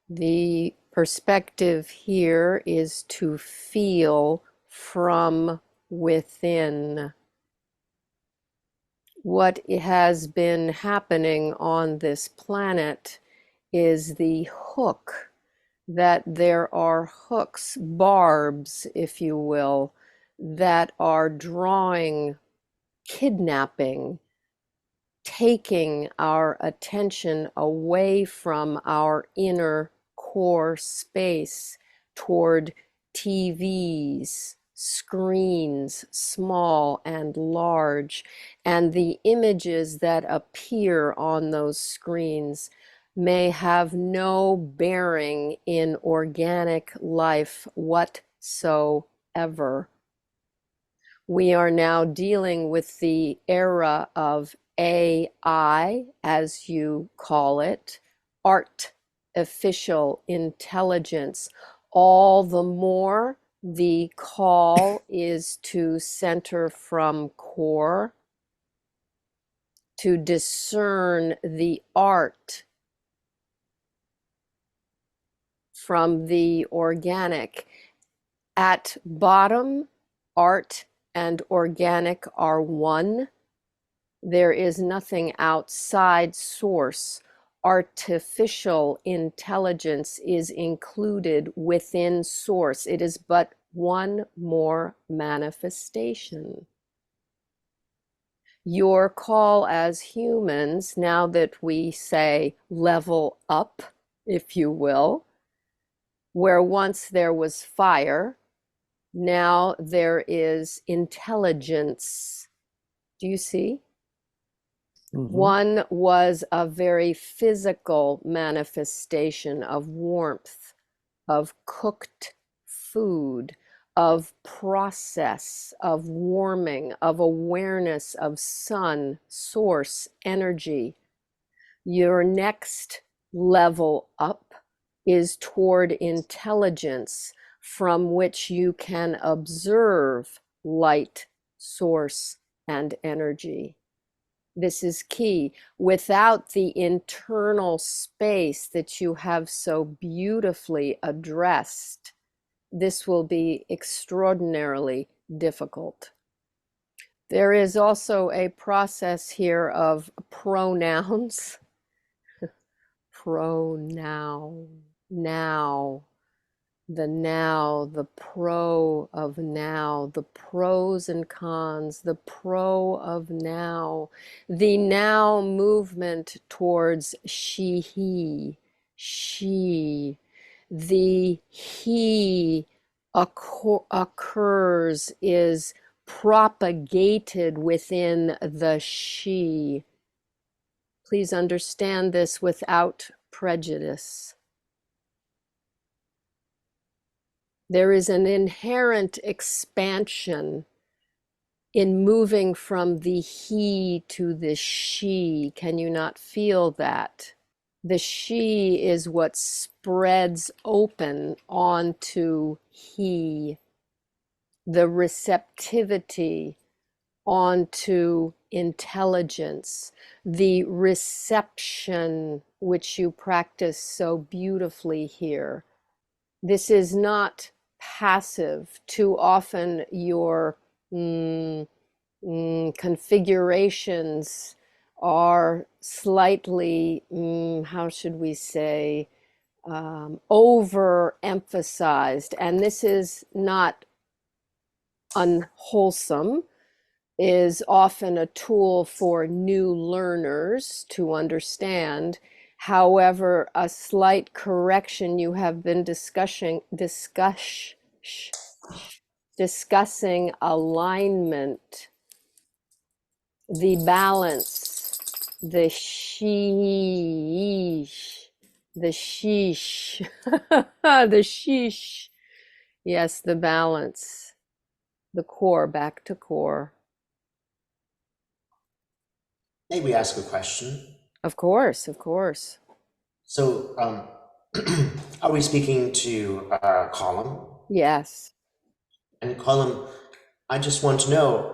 The perspective here is to feel from within. What has been happening on this planet is the hook, that there are hooks, barbs, if you will, that are drawing, kidnapping, taking our attention away from our inner core space toward TVs, screens, small and large, and the images that appear on those screens may have no bearing in organic life whatsoever. We are now dealing with the era of AI, as you call it, artificial intelligence. All the more the call is to center from core, to discern the art from the organic. At bottom, art and organic are one. There is nothing outside source. Artificial intelligence is included within source. It is but one more manifestation. Your call as humans, now that we say level up, if you will, where once there was fire, now there is intelligence. Do you see? One was a very physical manifestation of warmth, of cooked food, of process, of warming, of awareness of sun, source, energy. Your next level up is toward intelligence, from which you can observe light, source, and energy. This is key. Without the internal space that you have so beautifully addressed, this will be extraordinarily difficult. There is also a process here of pronouns. Pronoun, now, the pro of now, the pros and cons, the pro of now, the now movement towards she, the he occurs, is propagated within the she. Please understand this without prejudice. There is an inherent expansion in moving from the he to the she. Can you not feel that? The she is what spreads open onto he, the receptivity onto intelligence, the reception which you practice so beautifully here. This is not passive. Too often your configurations are slightly, how should we say, overemphasized. And this is not unwholesome, is often a tool for new learners to understand. However, a slight correction, you have been discussing alignment, the balance, the sheesh, the sheesh, the sheesh. Yes, the balance, the core, back to core. May we ask a question? Of course, of course. So, are we speaking to Colum? Yes. And Colum, I just want to know,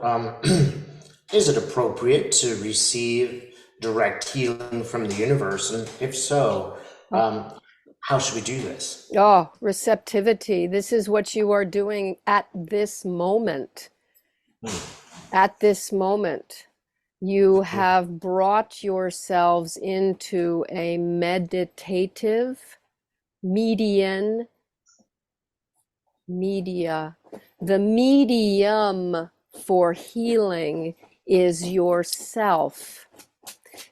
is it appropriate to receive direct healing from the universe? And if so, how should we do this? Oh, receptivity. This is what you are doing at this moment. At this moment, you have brought yourselves into a meditative median media. The medium for healing is yourself.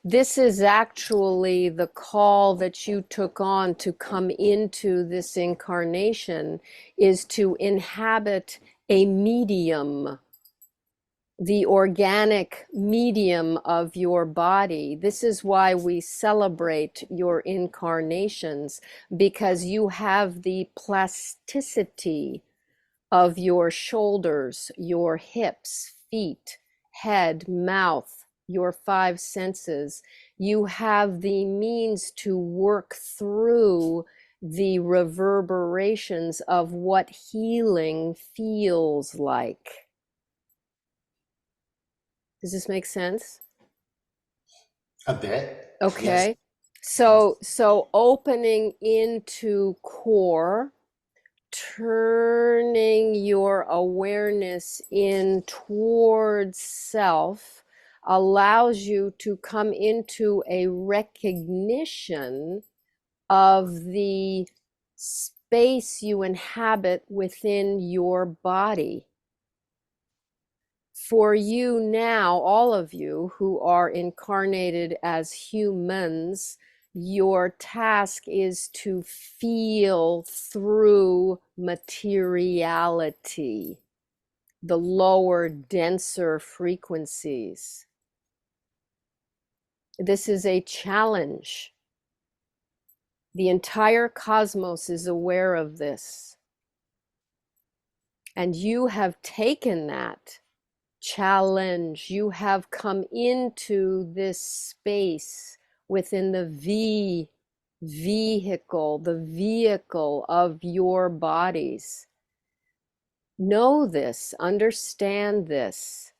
This is actually the call that you took on to come into this incarnation, is to inhabit a medium, the organic medium of your body. This is why we celebrate your incarnations, because you have the plasticity of your shoulders, your hips, feet, head, mouth, your five senses. You have the means to work through the reverberations of what healing feels like. Does this make sense? A bit, yes. Okay. So opening into core, turning your awareness in towards self allows you to come into a recognition of the space you inhabit within your body. For you now, all of you who are incarnated as humans, your task is to feel through materiality, the lower, denser frequencies. This is a challenge. The entire cosmos is aware of this. And you have taken that challenge. You have come into this space within the vehicle, the vehicle of your bodies. Know this, understand this.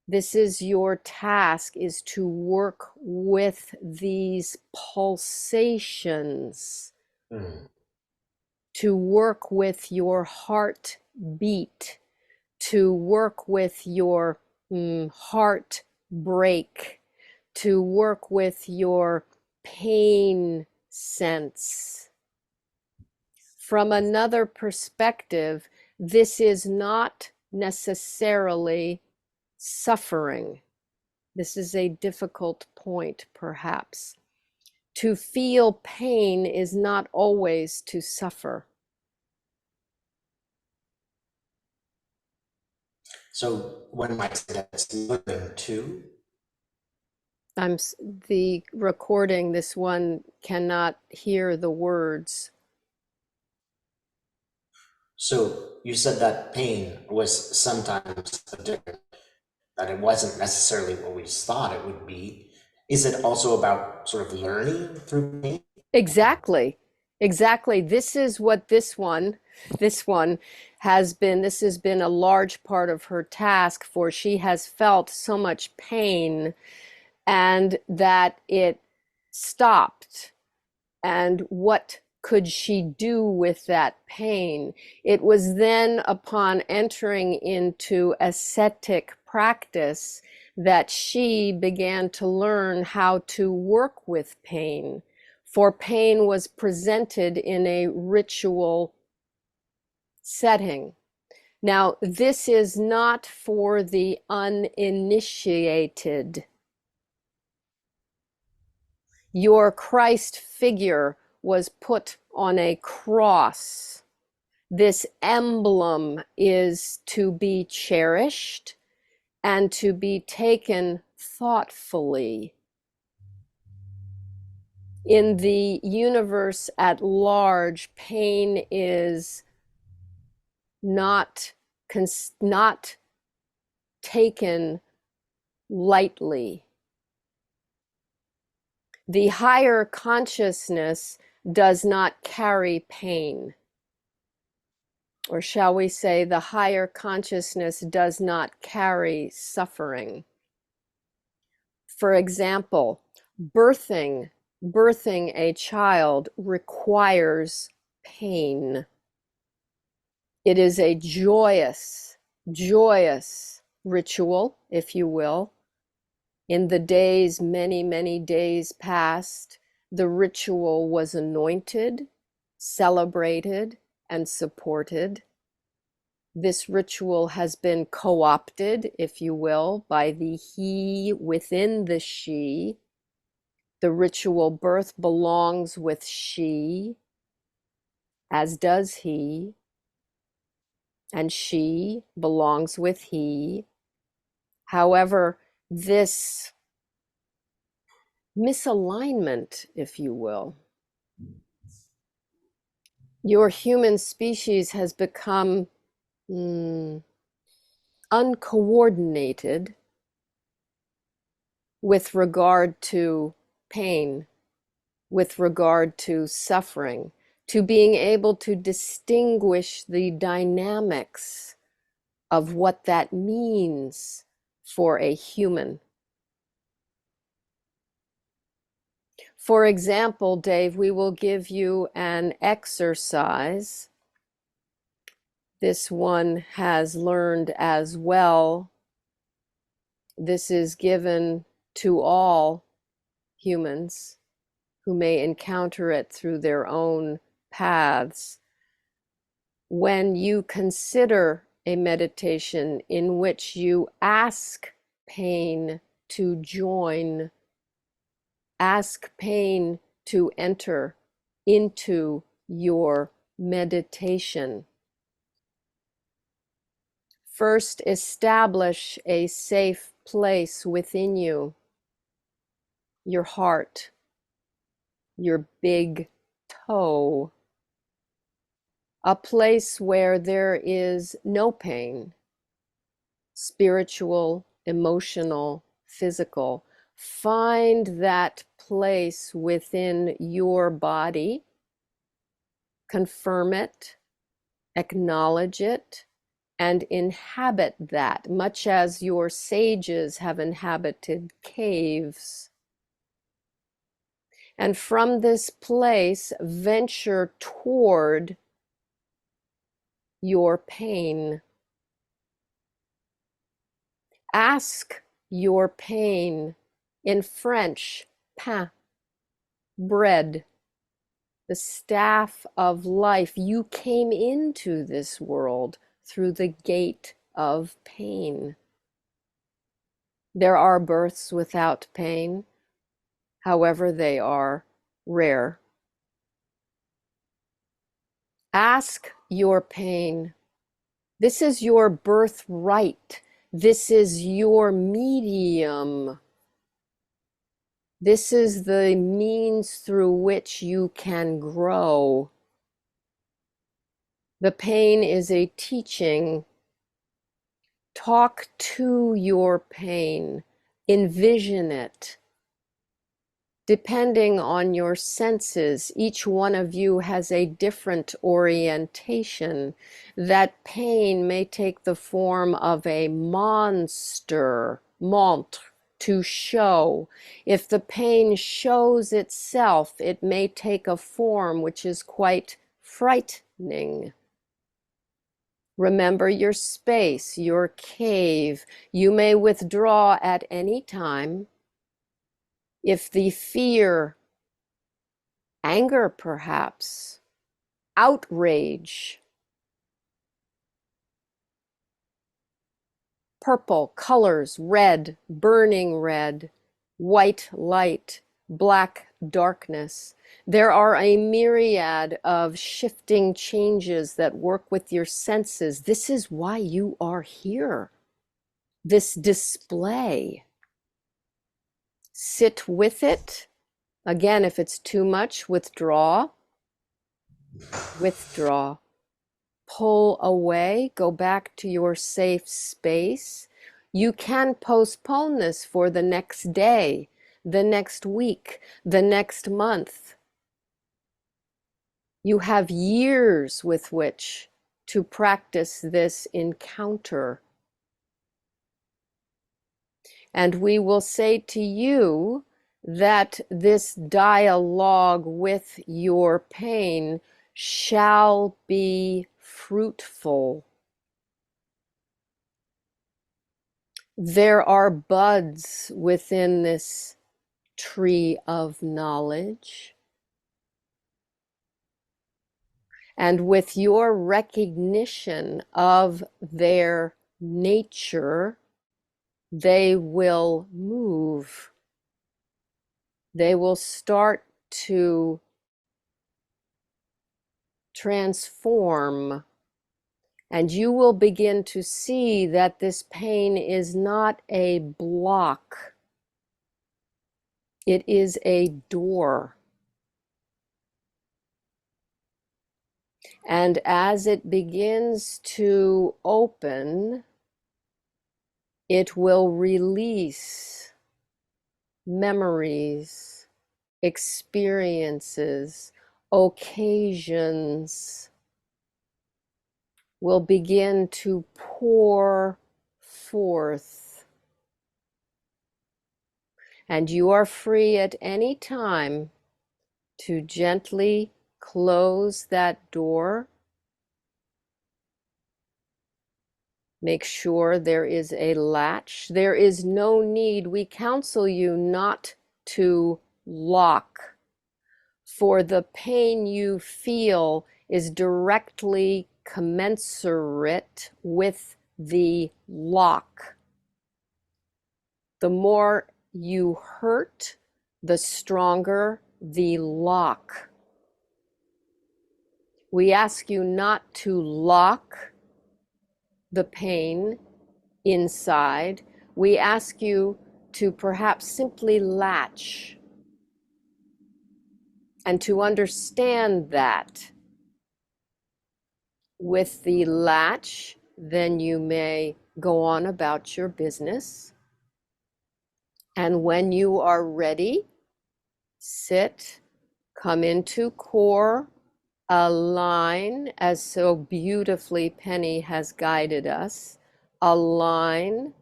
This is your task, is to work with these pulsations, Mm. to work with your heartbeat, to work with your heart break, to work with your pain sense. From another perspective, this is not necessarily suffering. This is a difficult point, perhaps. To feel pain is not always to suffer. So one might say that's learning too. I'm the recording, this one cannot hear the words. So you said that pain was sometimes different, that it wasn't necessarily what we thought it would be. Is it also about sort of learning through pain? Exactly. Exactly. This is what this one has been. This has been a large part of her task, for she has felt so much pain and that it stopped. And what could she do with that pain? It was then upon entering into ascetic practice that she began to learn how to work with pain. For pain was presented in a ritual setting. Now, this is not for the uninitiated. Your Christ figure was put on a cross. This emblem is to be cherished and to be taken thoughtfully. In the universe at large, pain is not not taken lightly. The higher consciousness does not carry pain. Or shall we say, the higher consciousness does not carry suffering. For example, birthing birthing a child requires pain. It is a joyous, joyous ritual, if you will. In the days, many, many days past, the ritual was anointed, celebrated, and supported. This ritual has been co-opted, if you will, by the he within the she. The ritual birth belongs with she, as does he, and she belongs with he. However, this misalignment, if you will, your human species has become uncoordinated with regard to pain, with regard to suffering, to being able to distinguish the dynamics of what that means for a human. For example, Dave, we will give you an exercise. This one has learned as well. This is given to all humans who may encounter it through their own paths. When you consider a meditation in which you ask pain to join, ask pain to enter into your meditation. First, establish a safe place within you, your heart, your big toe, a place where there is no pain, spiritual, emotional, physical. Find that place within your body, confirm it, acknowledge it, and inhabit that, much as your sages have inhabited caves. And from this place, venture toward your pain. Ask your pain in French, pain, bread, the staff of life. You came into this world through the gate of pain. There are births without pain, however, they are rare. Ask your pain. This is your birthright. This is your medium. This is the means through which you can grow. The pain is a teaching. Talk to your pain. Envision it. Depending on your senses, each one of you has a different orientation. That pain may take the form of a monster, montre, to show. If the pain shows itself, it may take a form which is quite frightening. Remember your space, your cave. You may withdraw at any time. If the fear, anger perhaps, outrage, purple colors, red, burning red, white light, black darkness. There are a myriad of shifting changes that work with your senses. This is why you are here. This display. Sit with it. Again, if it's too much, withdraw. Withdraw. Pull away, go back to your safe space. You can postpone this for the next day, the next week, the next month. You have years with which to practice this encounter. And we will say to you that this dialogue with your pain shall be fruitful. There are buds within this tree of knowledge. And with your recognition of their nature, they will move. They will start to transform. And you will begin to see that this pain is not a block, it is a door. And as it begins to open, it will release memories, experiences, occasions, will begin to pour forth. And you are free at any time to gently close that door. Make sure there is a latch. There is no need. We counsel you not to lock, for the pain you feel is directly commensurate with the lock. The more you hurt, the stronger the lock. We ask you not to lock the pain inside. We ask you to perhaps simply latch and to understand that with the latch, then you may go on about your business. And when you are ready, sit, come into core, align, as so beautifully Penny has guided us, align,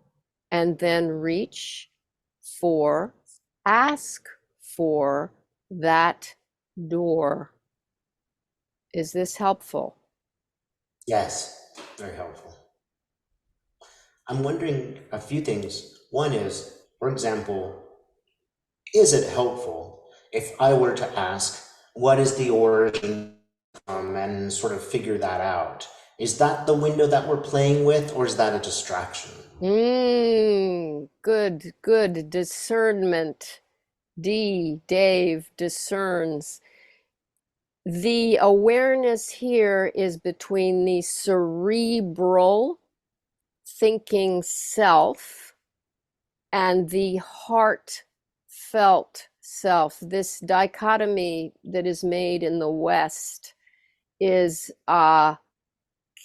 and then reach for, ask for that door. Is this helpful? Yes, very helpful. I'm wondering a few things. One is, for example, is it helpful if I were to ask, what is the origin and sort of figure that out? Is that the window that we're playing with, or is that a distraction? Good discernment. Dave discerns. The awareness here is between the cerebral thinking self and the heartfelt self. This dichotomy that is made in the West is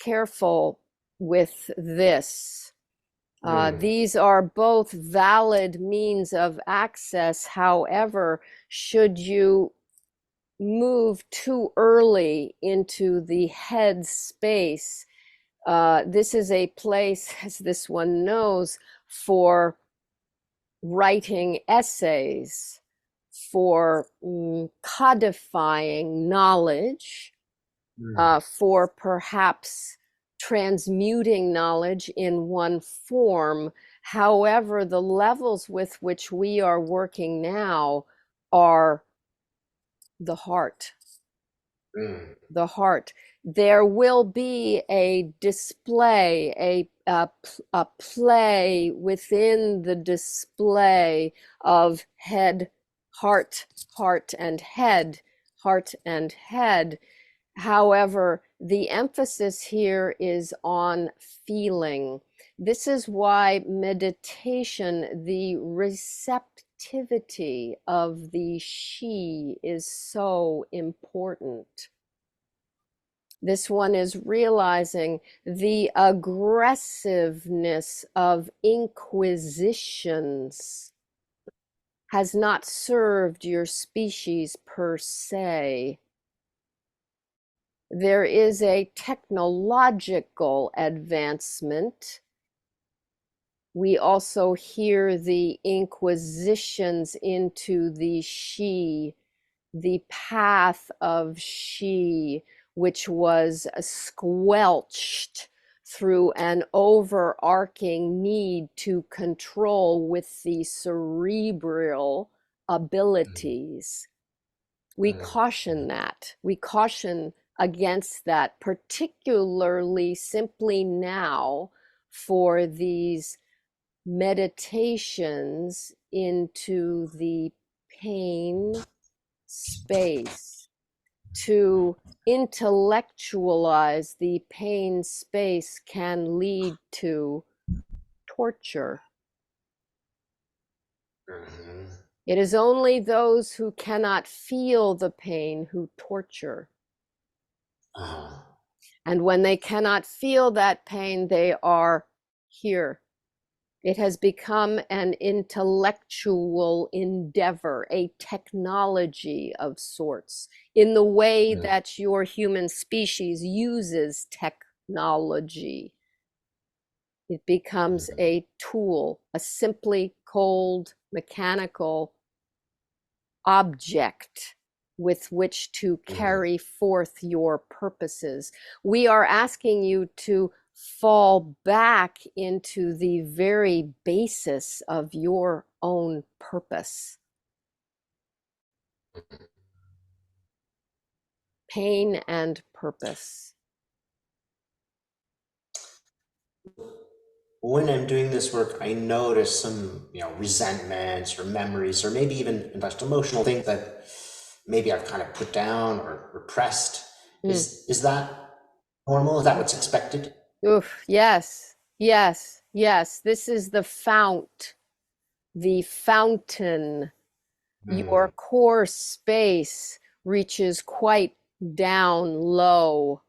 careful with this. These are both valid means of access. However, should you move too early into the head space, this is a place, as this one knows, for writing essays, for codifying knowledge, for perhaps transmuting knowledge in one form. However, the levels with which we are working now are the heart. The heart. There will be a display, a play within the display of head, heart, heart, and head, heart, and head. However, the emphasis here is on feeling. This is why meditation, the receptivity of the she, is so important. This one is realizing the aggressiveness of inquisitions has not served your species per se. There is a technological advancement We also hear the inquisitions into the path of she, which was squelched through an overarching need to control with the cerebral abilities. We caution that. We caution against that, particularly simply now for these meditations into the pain space. To intellectualize the pain space can lead to torture. Mhm. It is only those who cannot feel the pain who torture. Uh, And when they cannot feel that pain, they are here. It has become an intellectual endeavor, a technology of sorts, in the way mm, that your human species uses technology. It becomes mm, a tool, a simply cold, mechanical object with which to mm, carry forth your purposes. We are asking you to fall back into the very basis of your own purpose. Pain and purpose. when I'm doing this work, I notice some, resentments or memories, or maybe even just emotional things that maybe I've kind of put down or repressed. Mm. Is that normal? Is that what's expected? Oof, yes, yes, yes. This is the fountain. Your Mm, core space reaches down low,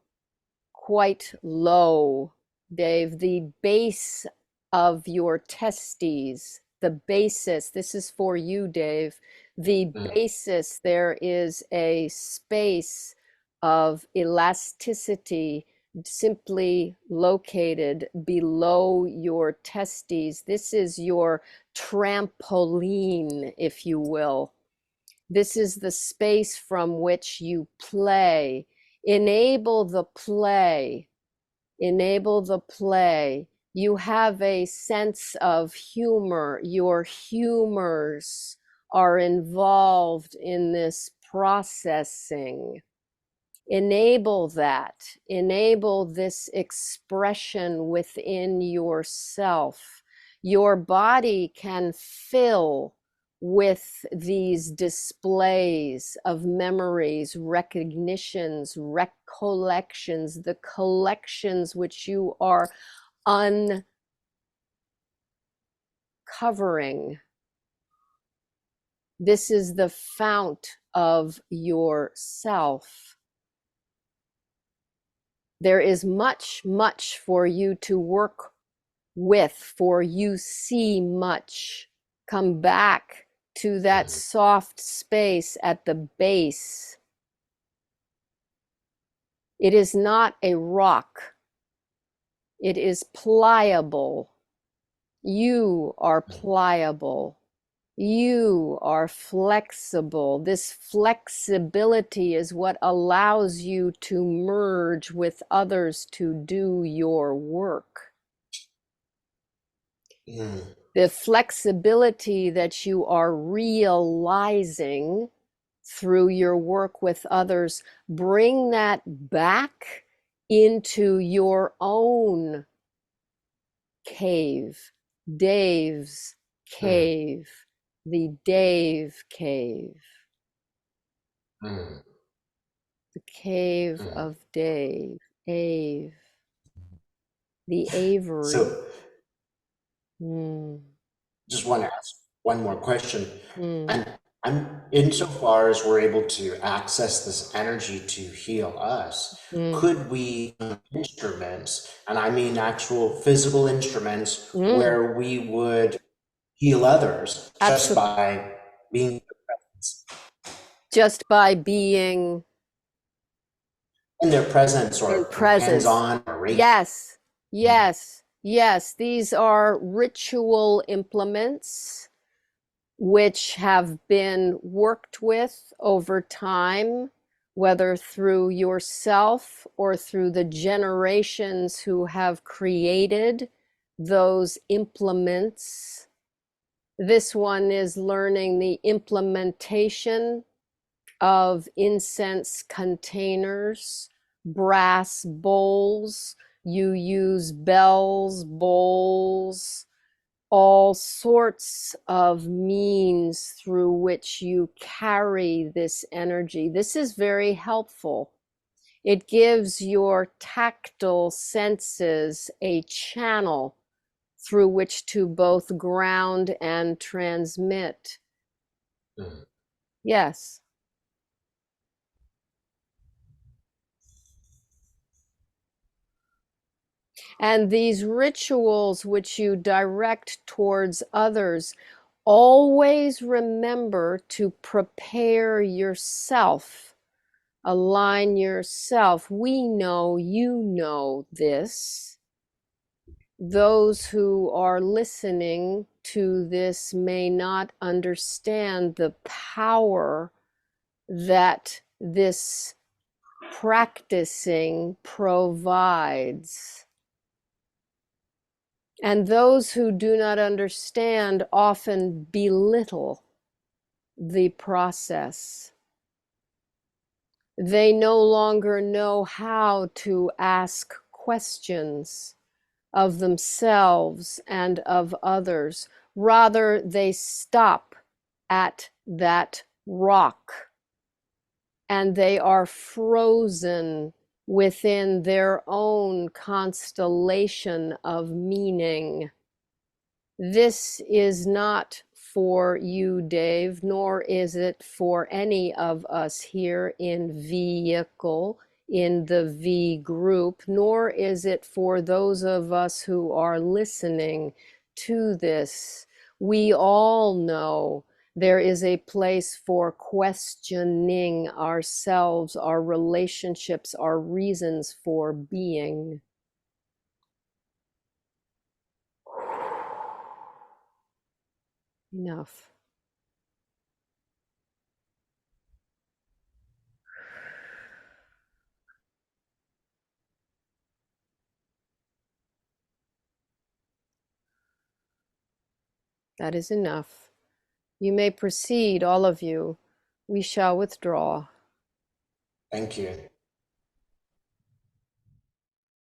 quite low, Dave. The base of your testes, the basis, this is for you, Dave. The mm, basis, there is a space of elasticity simply located below your testes. This is your trampoline, if you will. This is the space from which you play. Enable the play. Enable the play. You have a sense of humor. Your humors are involved in this processing. Enable that. Enable this expression within yourself. Your body can fill with these displays of memories, recognitions, recollections, the collections which you are uncovering. This is the fount of yourself. There is much, much for you to work with, for you see much. Come back to that mm, soft space at the base. It is not a rock, it is pliable. You are mm, pliable. You are flexible. This flexibility is what allows you to merge with others to do your work. mm, The flexibility that you are realizing through your work with others, bring that back into your own cave, Dave's mm, cave, the Dave cave, mm, the cave mm. of Dave, Ave, the Avery. So Mm, just want to ask one more question. mm, And I'm insofar as we're able to access this energy to heal us, mm, could we instruments, and I mean actual physical instruments, mm. where we would heal others just Absolutely. by being Just by being in their presence in or presence. hands-on or Reiki? Yes, yes. Yes, these are ritual implements which have been worked with over time, whether through yourself or through the generations who have created those implements. This one is learning the implementation of incense containers, brass bowls. You use bells, bowls, all sorts of means through which you carry this energy. This is very helpful. It gives your tactile senses a channel through which to both ground and transmit. Mm. Yes. And these rituals which you direct towards others, always remember to prepare yourself, align yourself. We know you know this. Those who are listening to this may not understand the power that this practicing provides. And those who do not understand often belittle the process. They no longer know how to ask questions of themselves and of others. Rather, they stop at that rock and they are frozen within their own constellation of meaning. This is not for you, Dave, nor is it for any of us here in vehicle, in the V group, nor is it for those of us who are listening to this. We all know there is a place for questioning ourselves, our relationships, our reasons for being. Enough. That is enough. You may proceed, all of you. We shall withdraw. Thank you.